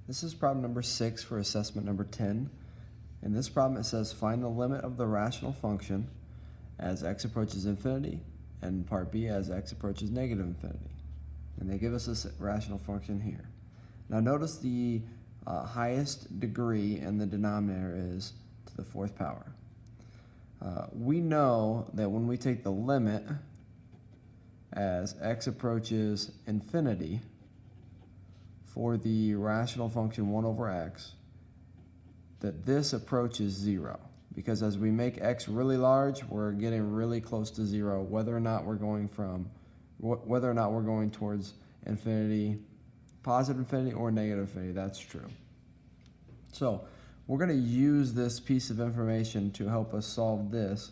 This is problem number 6 for assessment number 10. In this problem it says find the limit of the rational function as x approaches infinity and part B as x approaches negative infinity. And they give us this rational function here. Now notice the highest degree in the denominator is to the 4th power. We know that when we take the limit as x approaches infinity for the rational function 1 over x, that this approaches 0. Because as we make x really large, we're getting really close to 0, whether or not we're going towards infinity, positive infinity or negative infinity. That's true. So we're going to use this piece of information to help us solve this.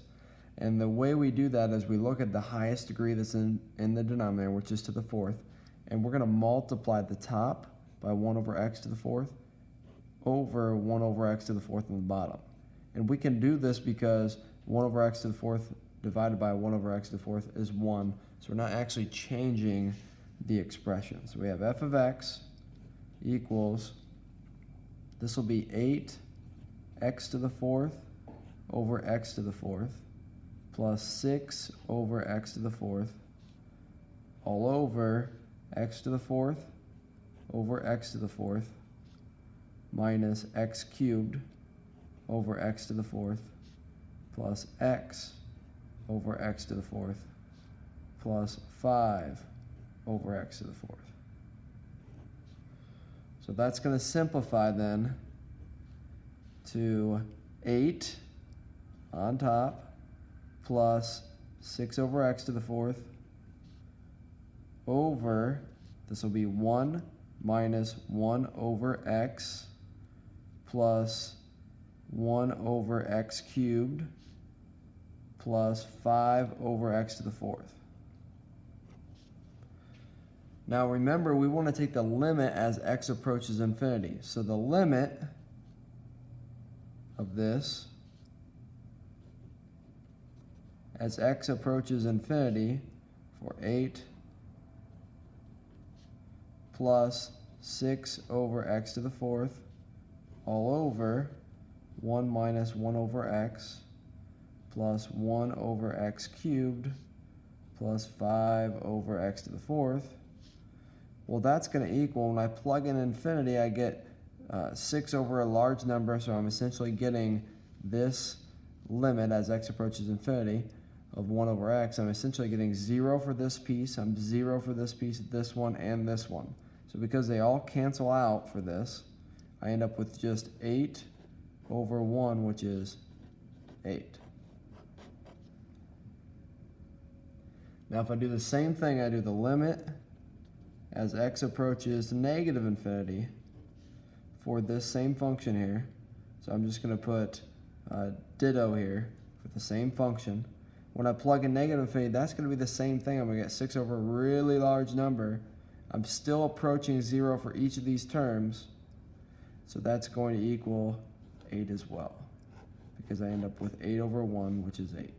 And the way we do that is we look at the highest degree that's in the denominator, which is to the 4th, and we're going to multiply the top by 1 over x to the 4th over 1 over x to the 4th on the bottom. And we can do this because 1 over x to the 4th divided by 1 over x to the 4th is 1. So we're not actually changing the expression. So we have f of x equals, this will be 8x to the 4th over x to the 4th plus 6 over x to the 4th all over x to the 4th over x to the 4th minus x cubed over x to the 4th plus x over x to the 4th plus 5 over x to the 4th. So that's going to simplify then to 8 on top plus 6 over x to the 4th over, this will be 1 minus 1 over x plus 1 over x cubed plus 5 over x to the 4th. Now remember, we want to take the limit as x approaches infinity. So the limit of this as x approaches infinity for 8 plus 6 over x to the 4th all over 1 minus 1 over x plus 1 over x cubed plus 5 over x to the 4th. Well, that's going to equal, when I plug in infinity, I get 6 over a large number, so I'm essentially getting this limit as x approaches infinity of 1 over x. I'm essentially getting 0 for this piece, I'm 0 for this piece, this one, and this one. So because they all cancel out for this, I end up with just 8 over 1, which is 8. Now if I do the same thing, I do the limit as x approaches negative infinity for this same function here. So I'm just going to put ditto here for the same function. When I plug in negative infinity, that's going to be the same thing. I'm going to get 6 over a really large number. I'm still approaching 0 for each of these terms. So that's going to equal 8 as well, because I end up with 8 over 1, which is 8.